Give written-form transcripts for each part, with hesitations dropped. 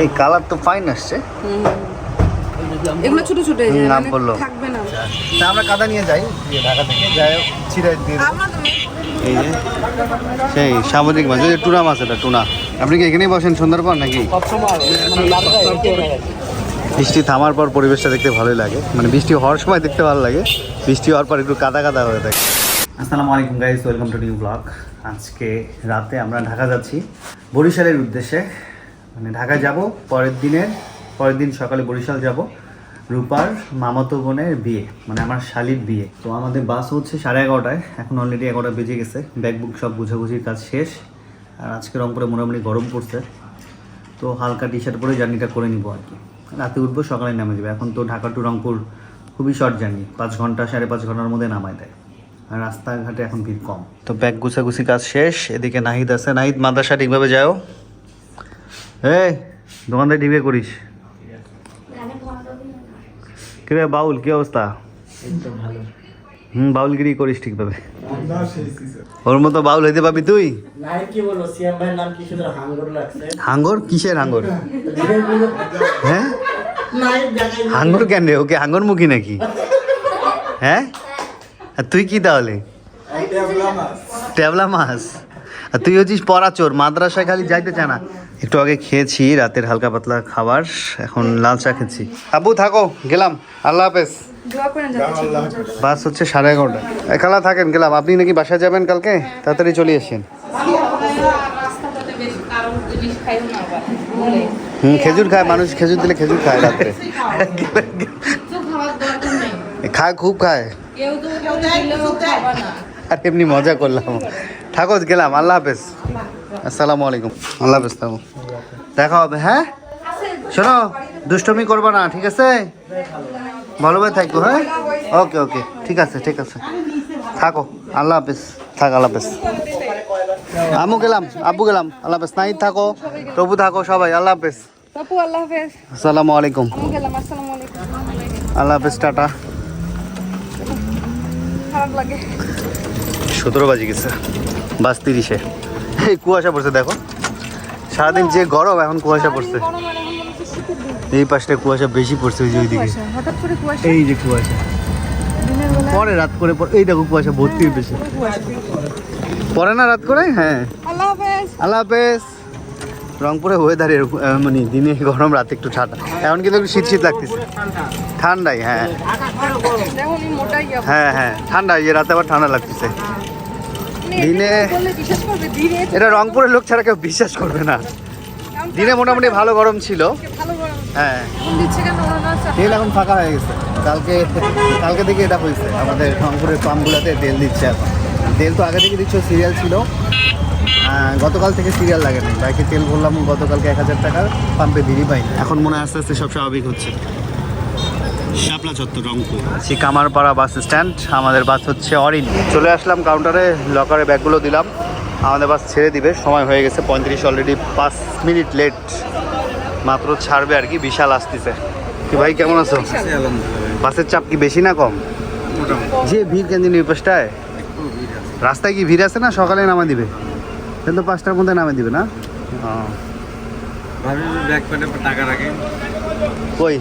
এই কালার তো ফাইন আসছে। এগুলো ছোট ছোট নাম বললো থাকবে না। আমরা কাদা নিয়ে যাই ঢাকা থেকে, যাই ছিঁড়ে দিয়ে এই যে সেই সামুদ্রিক মাছ, এই যে টুনা মাছ, এটা টুনা। আপনি কি এখানেই বসেন সুন্দরবন নাকি? বৃষ্টি থামার পর পরিবেশটা দেখতে ভালোই লাগে, মানে বৃষ্টি হওয়ার সময় দেখতে ভালো লাগে, বৃষ্টি হওয়ার পর একটু কাদা কাদা হয়ে থাকে। আসসালামু আলাইকুম guys, welcome to new blog. আজকে রাতে আমরা ঢাকা যাচ্ছি বরিশালের উদ্দেশ্যে, মানে ঢাকা যাব পরের দিন সকালে বরিশাল যাব। রূপার মামাতো বোনের বিয়ে, মানে আমার শালির বিয়ে। তো আমাদের বাস হচ্ছে 11:30টায়, এখন অলরেডি 11টা বেজে গেছে। ব্যাগ বুক সব বুঝাবুঝির কাজ শেষ। আর আজকে রংপুরে মোটামুটি গরম পড়ছে, তো হালকা টি শার্ট পরে জার্নিটা করে নিব আর কি। রাতে উঠবো, সকালে নামে যাবে। এখন তো ঢাকা টু রংপুর খুবই শর্ট জার্নি, 5 ঘন্টা 5.5 ঘন্টার মধ্যে নামায় দেয়, আর রাস্তাঘাটে এখন ভিড় কম। তো ব্যাগ গুছাগুছি কাজ শেষ। এদিকে নাহিদ আছে। নাহিদ, মাদ্রাসা ঠিকভাবে যাও। এই দোকানদার ঠিকভাবে করিস। কিরে বাউল, কি অবস্থা? বাউলগিরি করিস ঠিকভাবে। ওর মতো বাউল হইতে পাবি তুই? হাঙ্গর? কিসের হাঙ্গর? হ্যাঁ, হাঙ্গর কেন রে? ওকে হাঙ্গর মুখী নাকি? হ্যাঁ, আর তুই কি তাহলে? ট্যাবলা মাছ। আর তুই হচ্ছিস পরাচোর, মাদ্রাসায় খালি যাইতে চায় না। একটু আগে খেয়েছি রাতের হালকা পাতলা খাবার, এখন লাল চা খেয়েছি। আব্বু থাকো, গেলাম, আল্লাহ হাফেজ। বাস হচ্ছে 11:30। এখানে থাকেন, গেলাম। আপনি নাকি বাসায় যাবেন কালকে, তাড়াতাড়ি চলে আসেন। খেজুর খায় মানুষ, খেজুর দিলে খেজুর খায় রাত্রে। খায়, খুব খায়। আর এমনি মজা করলাম। থাকো, গেলাম, আল্লাহ হাফেজ। আসসালামু আলাইকুম। আল্লাহ হাফেজ, থাকো, দেখা হবে। হ্যাঁ শোনো, দুষ্টমি করবা না, ঠিক আছে? ভালোভাবে থাকো। হ্যাঁ, ওকে ওকে, ঠিক আছে ঠিক আছে, থাকো, আল্লাহ হাফেজ। থাক, আল্লাহ হাফেজ। আমু গেলাম, আব্বু গেলাম, আল্লাহ হাফেজ। নাহিদ থাকো, তবু থাকো, সবাই আল্লাহ হাফেজ। আসসালামু আলাইকুম। আল্লাহ হাফেজ, টাটা। 17 বাজে গেছে, বাস 30-এ। এই কুয়াশা পড়ছে, দেখো সারাদিন যে গরম, এখন কুয়াশা পড়ছে। এই পাশটা কুয়াশা বেশি পড়ছে, ওই যে ওইদিকে এই যে কুয়াশা পরে রাত করে, এই দেখো কুয়াশা ভর্তি বেশি পরে না রাত করে। হ্যাঁ, আল্লাহ হাফেজ। রংপুরে ওয়েদার এরকম, মানে দিনে গরম, রাতে একটু ঠান্ডা। এখন কিন্তু একটু শীত শীত লাগতেছে, ঠান্ডাই। হ্যাঁ হ্যাঁ হ্যাঁ, ঠান্ডা, এই রাতে আবার ঠান্ডা লাগতেছে। দিনে এটা রংপুরের লোক ছাড়া কেউ বিশ্বাস করবে না। দিনে মোটামুটি ভালো গরম ছিল। হ্যাঁ, তেল এখন ফাঁকা হয়ে গেছে। কালকে থেকে এটা হয়েছে, আমাদের রংপুরের পাম্পগুলোতে তেল দিচ্ছে এখন। তেল তো আগে থেকে দিচ্ছ, সিরিয়াল ছিল। গতকাল থেকে সিরিয়াল লাগে না। বাইকে তেল ভরলাম গতকালকে 1000 টাকার, পাম্পে ভিড়ই পাইনি। এখন মনে হয় আস্তে আস্তে সব স্বাভাবিক হচ্ছে। শাপলা চত্বর, রংপুর, কামারপাড়া বাস স্ট্যান্ড। আমাদের বাস হচ্ছে অরিন। চলে আসলাম কাউন্টারে, লকারে ব্যাগগুলো দিলাম। আমাদের বাস ছেড়ে দিবে, সময় হয়ে গেছে 35, অলরেডি 5 মিনিট লেট। মাত্র ছাড়বে আর কি, বিশাল আসতেছে। কি ভাই, কেমন আছো? বাসের চাপ কি বেশি না কম? যে ভিড় কেন দিন পাশটায়, রাস্তায় কি ভিড় আছে না? সকালে নামা দিবে, কিন্তু 5টার মধ্যে নামে দিবে না? টাকা রাখে কই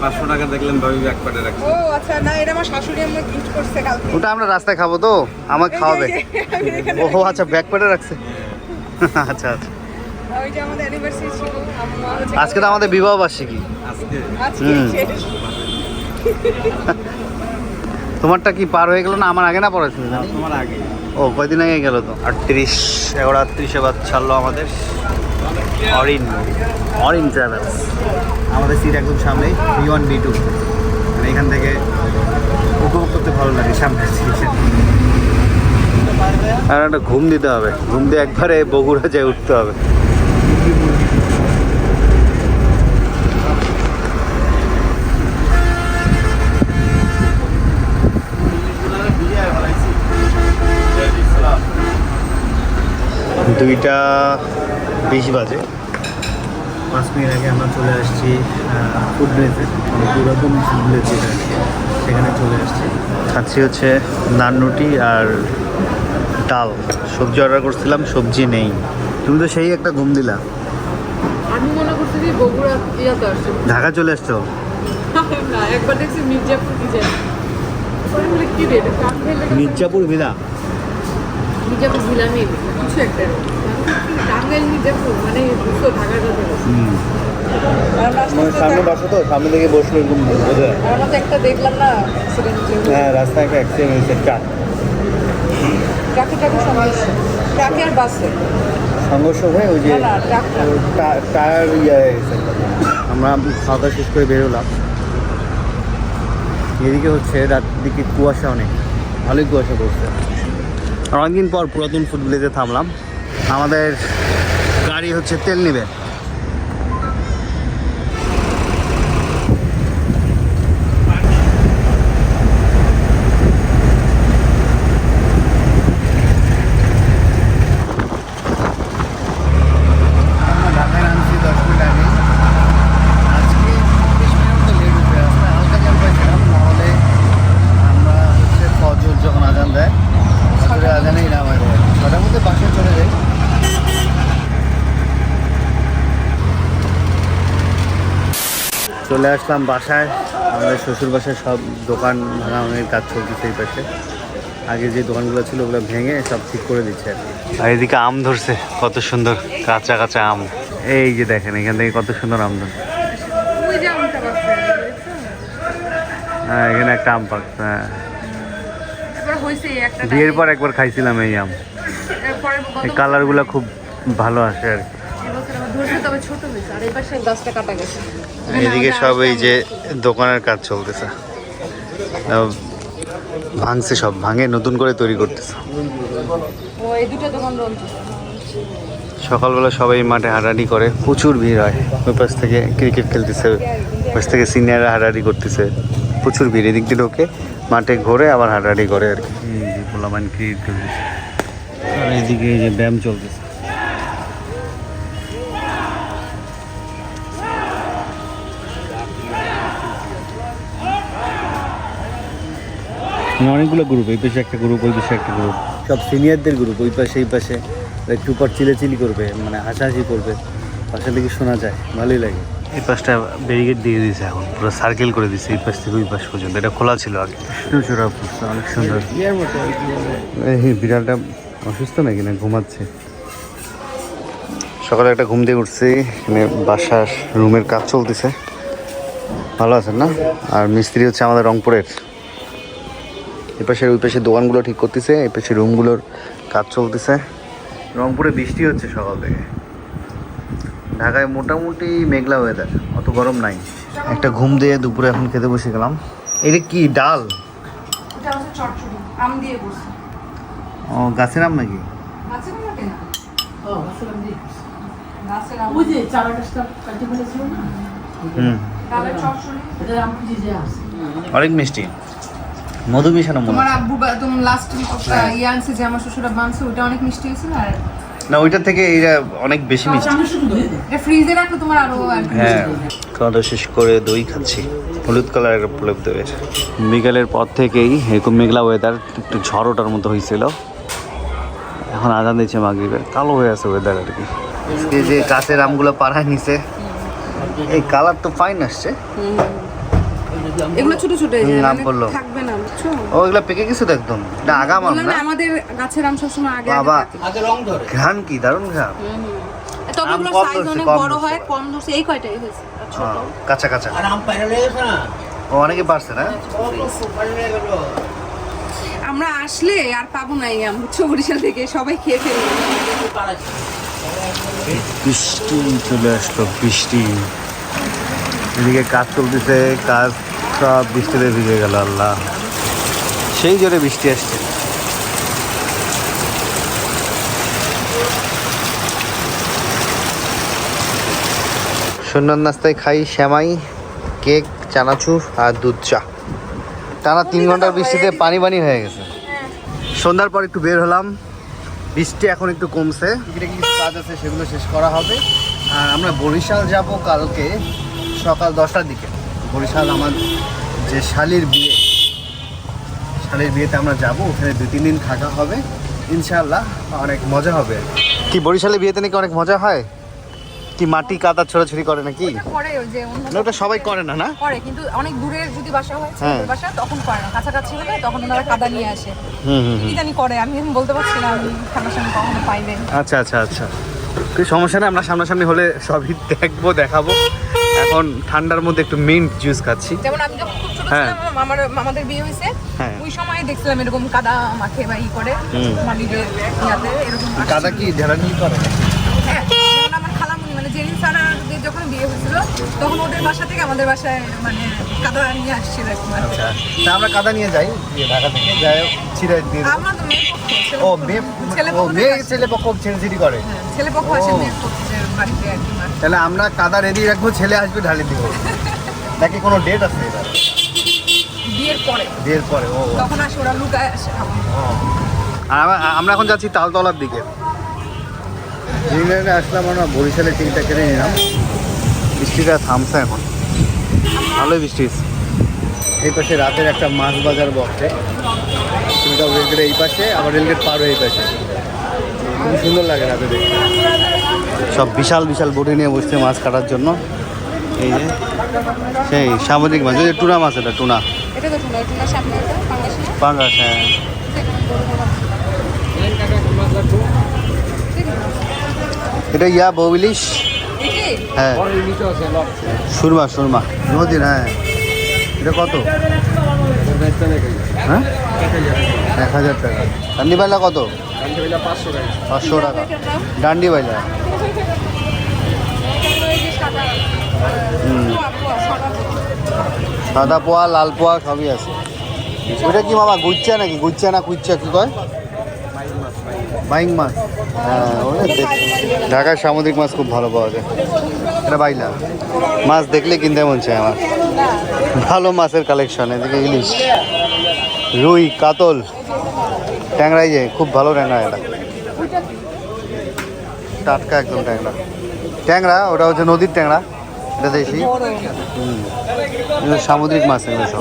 500 টাকা দেখলেন ভাবি ব্যাগ প্যাডে রাখছে। ও আচ্ছা, না এটা আমার শাশুড়ি আমাকে গিফট করছে কালকে। ওটা আমরা রাস্তায় খাবো তো, আমাকে খাওয়াবে। ও আচ্ছা, ব্যাগ প্যাডে রাখছে। আচ্ছা আচ্ছা, ওই যে আমাদের অ্যানিভার্সারি ছিল, আম্মা হচ্ছে আজকে তো আমাদের বিবাহ বার্ষিকী। আজকে শেষ। তোমারটা কি পার হয়ে গেল না? আমার আগে না পড়েছিল? তোমার আগে। ও কয়দিন আগে গেল তো। 11:38 বাদ ছাড়লো আমাদের অরিন ট্রাভেলস। আমাদের সিট একদম সামনেই, B1 B2। মানে এখান থেকে উপভোগ করতে ভালো লাগে সামনের সিট। আর একটা ঘুম দিতে হবে, ঘুম দিয়ে একবারে বগুড়া যায় উঠতে হবে। দুইটা 20 বাজে, 5 মিনিট আগে আমরা চলে আসছি ফুডব্রিজে, পুরাতন ফুডব্রিজ যেটা, সেখানে চলে আসছি। খাচ্ছি হচ্ছে নান রুটি আর ডাল। সবজি অর্ডার করছিলাম, সবজি নেই। তুমি তো সেই একটা ঘুম দিলা। আমি মনে করছি যে বগুড়া ইয়াতে আসছে ঢাকা চলে আসছো? না একবার দেখছি মির্জাপুর কি যায় পরে বলে কি রে এটা কাম ফেলে মির্জাপুর ভিলা। মির্জাপুর জেলা নেই কিছু একটা টাঙ্গাইল মির্জাপুর মানে দুশো ঢাকার কথা সামনে বসো তো, সামনে থেকে বসলে এরকম বোঝা যায়। আমরা তো একটা দেখলাম না অ্যাক্সিডেন্ট হ্যাঁ, রাস্তায় একটা অ্যাক্সিডেন্ট হয়েছে, ট্রাক ট্রাকে সংঘর্ষ ট্রাকে আর বাসে সংঘর্ষ হয়ে ওই যে না ট্রাকটা টায়ার ইয়ে হয়ে গেছে। আমরা খাওয়া দাওয়া শেষ করে বেরোলাম। এদিকে হচ্ছে রাতের দিকে কুয়াশা, অনেক ভালোই কুয়াশা পড়ছে। অনেকদিন পর পুরাতন ফুড ভিলেজে থামলাম। আমাদের গাড়ি হচ্ছে তেল নেবে। চলে আসলাম বাসায়। আমাদের শ্বশুর বাসায় সব দোকান ভাঙাভাঙির কাজ চলতেছে এই পাশে। আগে যে দোকানগুলো ছিল ওগুলো ভেঙে সব ঠিক করে দিচ্ছে আর এদিকে আম ধরছে, কত সুন্দর কাঁচা কাঁচা আম। এই যে দেখেন এখান থেকে কত সুন্দর আম ধরছে। হ্যাঁ, এখানে একটা আম পাকছে। হ্যাঁ, বিয়ের পর একবার খাইছিলাম এই আম। এই কালারগুলো খুব ভালো আসে আর কি। এদিকে সব এই যে দোকানের কাজ চলতেছে, ভাঙছে, সব ভাঙে নতুন করে তৈরি করতেছে। সকালবেলা সবাই মাঠে হাঁটাহাঁটি করে, প্রচুর ভিড় হয়। ওই পাশ থেকে ক্রিকেট খেলতেছে, ওই পাশ থেকে সিনিয়ররা হাঁটাহাঁটি করতেছে, প্রচুর ভিড়। এদিক দিয়ে ঢোকে মাঠে ঘোরে আবার হাঁটাহাঁটি করে আর কি। এই যে পোলামান ক্রিকেট খেলতেছে আর এদিকে এই যে ব্যায়াম চলতেছে। অনেকগুলো গ্রুপ, এই পাশে একটা গ্রুপ, ওই পাশে একটা গ্রুপ, সব সিনিয়রদের গ্রুপ। ওই পাশে এই পাশে একটু পর চিলেচিলি করবে, মানে হাসাহাসি করবে, পাশে থেকে শোনা যায়, ভালোই লাগে। এই পাশটা ব্যারিকেড দিয়ে দিয়েছে, এখন পুরো সার্কেল করে দিয়েছে এই পাশ থেকে ওই পাশ পর্যন্ত। এটা খোলা ছিল আগে। কৃষ্ণচূড়া ফুটছে, অনেক সুন্দর। এই বিড়ালটা অসুস্থ নাকি না ঘুমাচ্ছে? সকালে একটা ঘুম দিয়ে উঠছি, এখানে বাসার রুমের কাজ চলতেছে। ভালো আছেন না? আর মিস্ত্রি হচ্ছে আমাদের রংপুরের। এই পাশের ওই পাশের দোকানগুলো ঠিক করতেছে, এই পাশের রুমগুলোর কাজ চলতেছে। রংপুরে বৃষ্টি হচ্ছে সকাল থেকে। ঢাকায় মোটামুটি মেঘলা ওয়েদার, অত গরম নাই। একটা ঘুম দিয়ে দুপুরে এখন খেতে বসে গেলাম। এটা কি ডাল? ও, গাছের আম নাকি? অনেক মিষ্টি, মধু মিশানো মনে তোমার আব্বু তোমার লাস্ট ইয়ে আনছে যে আমার শ্বশুরা বানছে, ওটা অনেক মিষ্টি হয়েছিল। আর না, ওইটার থেকে এটা অনেক বেশি মিষ্টি। এটা ফ্রিজে রাখলে তোমার আরো। হ্যাঁ, খাওয়া দাওয়া শেষ করে দই খাচ্ছি, হলুদ কালারের প্রলেপ দেবে। বিকালের পর থেকেই এরকম মেঘলা ওয়েদার, একটু ঝড় ওঠার মতো হয়েছিল। এখন আজান দিচ্ছে মাগরিবের, কালো হয়ে আছে ওয়েদার আর কি। আজকে যে গাছের আমগুলো পাড়ায় নিছে, এই কালার তো ফাইন আসছে। এগুলো ছোট ছোট নাম করলো থাকবে না, বুঝছো? ও, এগুলো পেকে গেছে তো একদম। না, আগাম আম না, আমাদের গাছের আম সবসময় আগে বাবা। থাকে। ঘ্রাণ কি দারুণ ঘ্রাণ। ততগুলো কম সাইজ ধরছে, অনেক কম বড় ধরছে। হয়, কম ধরছে। এই কয়টাই হয়েছে আর ছোট। কাঁচা কাঁচা। ও, অনেকে পারছে না। আমরা আসলে আর পাবো না এই আম, বুঝছো? বরিশাল থেকে সবাই খেয়ে ফেলবে। বৃষ্টি চলে আসলো, বৃষ্টি। এদিকে কাজ চলতেছে, কাজ সব বৃষ্টিতে ভিজে গেল। আল্লাহ, সেই জোরে বৃষ্টি আসছে। সন্ধ্যার নাস্তায় খাই সেমাই, কেক, চানাচুর আর দুধ চা। টানা 3 ঘন্টার বৃষ্টিতে পানি পানি হয়ে গেছে। সন্ধ্যার পর একটু বের হলাম, বৃষ্টি এখন একটু কমছে। কিছু কাজ আছে, সেগুলো শেষ করা হবে। আর আমরা বরিশাল যাব কালকে সকাল 10টার দিকে। বরিশাল আমার যে শালির বিয়েতে আমরা যাব, ওখানে 2-3 দিন থাকা হবে ইনশাআল্লাহ। অনেক মজা হবে। কি বরিশালের বিয়েতে নাকি অনেক মজা হয়? কি মাটি কাদা ছোড়াছুড়ি করে নাকি? ওটা করে ওই যে অন্য না, ওটা সবাই করে না, না? করে, কিন্তু অনেক দূরে যদি বাসা হয় হ্যাঁ। ছেলেদের বাসা তখন করে না, কাছাকাছি হলে তখন ওনারা কাদা নিয়ে আসে। হুম হুম হুম। কি জানি করে, আমি বলতে পারছি না, আমি সামনাসামনি কখনো পাইনি। আচ্ছা আচ্ছা আচ্ছা, কিছু সমস্যা নেই, আমরা সামনাসামনি হলে সবই দেখবো, দেখাবো। এখন ঠান্ডার মধ্যে একটু মিন্ট জুস খাচ্ছি। যেমন আমি যখন খুব ছোট হ্যাঁ। ছিলাম, মামাদের বিয়ে হয়েছে, হ্যাঁ। ওই সময় দেখছিলাম এরকম কাদা মাখে বা ই করে মামিদের ইয়াতে এরকম আসছিল। কাদা কি ঝাড়ানি করে? হ্যাঁ, যেমন আমার খালামুনি মানে জেরিন সারাদের যখন বিয়ে হয়েছিল তখন ওদের বাসা থেকে আমাদের বাসায় মানে কাদা নিয়ে আসছিল একটু। আচ্ছা, তা আমরা কাদা নিয়ে যাই ঢাকা থেকে, যাই ছিঁড়ে দিয়ে দেবো। আমরা তো মেয়ে পক্ষ, ও মেয়ে, ও মেয়ে ছেলে পক্ষ ছেড়ে করে। ছেলে পক্ষ আসে ও। মেয়ের পক্ষের বাড়িতে আর কি মার। তাহলে আমরা কাদা রেডি রাখবো, ছেলে আসবে ঢালি দিব। নাকি কোনো ডেট আছে এটা? বিয়ের পরে বিয়ের পরে। ও তখন আসে, ওরা লুকায় আসে। আর আমরা এখন যাচ্ছি তালতলার দিকে। ইংল্যান্ডে আসলাম আমরা, বরিশালে টিকিটটা কেটে নিলাম। বৃষ্টিটা থামছে এখন, ভালোই বৃষ্টি হচ্ছে। এই পাশে রাতের একটা মাছ বাজার বসছে, রেলগেট এই পাশে, আবার রেলগেট পার হয়ে এই পাশে। খুব সুন্দর লাগে রাতে দেখতে। সব বিশাল বিশাল বটি নিয়ে বসছে মাছ কাটার জন্য। এই যে সেই সামুদ্রিক মাছ, ওই যে টুনা মাছ, এটা টুনা এটা তো টুনা, টুনার সামনে ওটা পাঙ্গাস না? পাঙ্গাস। হ্যাঁ, এটা ইয়া বৌলিশ। এটাই? হ্যাঁ, সুরমা সুরমা নদীর। হ্যাঁ, এটা কত? হ্যাঁ, 1000 টাকা। ডান্ডি বাইলা কত? 500 টাকা ডান্ডি বাইলা। সাদা পোয়া, লাল পোয়া সবই আছে। ওটা কি মামা গুচ্ছা নাকি? গুচ্ছা না কুচ্ছা কি কয়? বাইং মাছ। হ্যাঁ, ঢাকার সামুদ্রিক মাছ খুব ভালো পাওয়া যায়। এটা বাইলা মাছ দেখলে কিনতে মন চায় আমার। ভালো মাছের কালেকশন। এদিকে ইলিশ, রুই, কাতল, ট্যাংরাই, যে খুব ভালো ট্যাংরা। এটা টাটকা একদম ট্যাংরা। ট্যাংরা ওটা হচ্ছে নদীর ট্যাংরা, এটা দেশি। সামুদ্রিক মাছ এগুলো সব।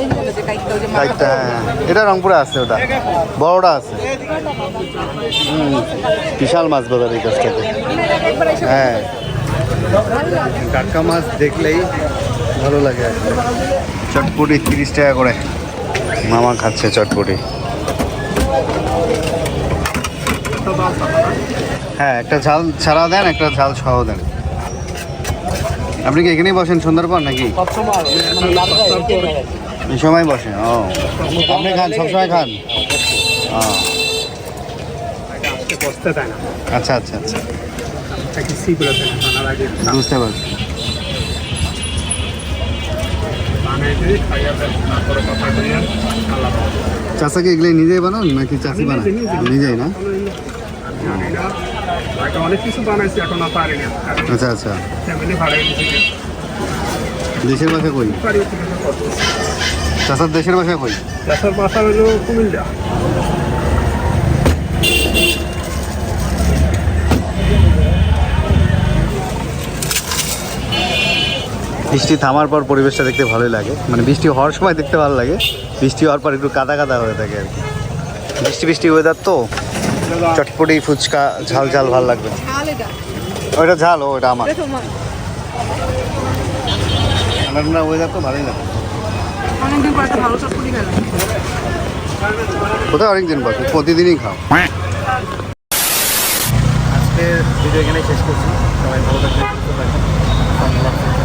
কাইটটা, হ্যাঁ, এটা রংপুরে আছে, ওটা বড়টা আছে। বিশাল মাছ বাজার এই কাছটাতে। হ্যাঁ, টাটকা মাছ দেখলেই ভালো লাগে আসলে। চটপটি 30 টাকা করে মামা খাচ্ছে চটপটি। হ্যাঁ, একটা ঝাল ছাড়া দেন, একটা ঝাল সহ দেন। আপনি কি এখানেই বসেন সন্ধ্যার পর নাকি? এই সময় বসেন? ও, আপনি খান, সবসময় খান? ও, আচ্ছা আচ্ছা আচ্ছা, বুঝতে পারছি। চাষাকে এগুলো নিজেই বানান নাকি চাষি বানান? নিজেই না? অনেক কিছু বানাইছি, এখন আর পারি না। আচ্ছা আচ্ছা, ফ্যামিলি ভাড়াই দিয়েছি। দেশের বাসা কই? চাষার দেশের বাসা কই? দেশের বাসা হলো কুমিল্লা। বৃষ্টি থামার পর পরিবেশটা দেখতে ভালোই লাগে, মানে বৃষ্টি হওয়ার সময় দেখতে ভালো লাগে, বৃষ্টি হওয়ার পর একটু কাদা কাদা হয়ে থাকে আর কি। বৃষ্টি বৃষ্টি ওয়েদার তো, চটপটি ফুচকা ঝাল ঝাল ভালো লাগবে। ঝাল এটা, ওইটা ঝাল, ওইটা আমার। এটা তোমার। ঠান্ডা ঠান্ডা ওয়েদার তো ভালোই লাগে। অনেকদিন পর একটা ভালো চটপটি খেলাম। কোথায় অনেকদিন পর, প্রতিদিনই খাও। আজকে ভিডিও এখানে শেষ করছি। সবাই ভালো থাকবেন, সুস্থ থাকবেন।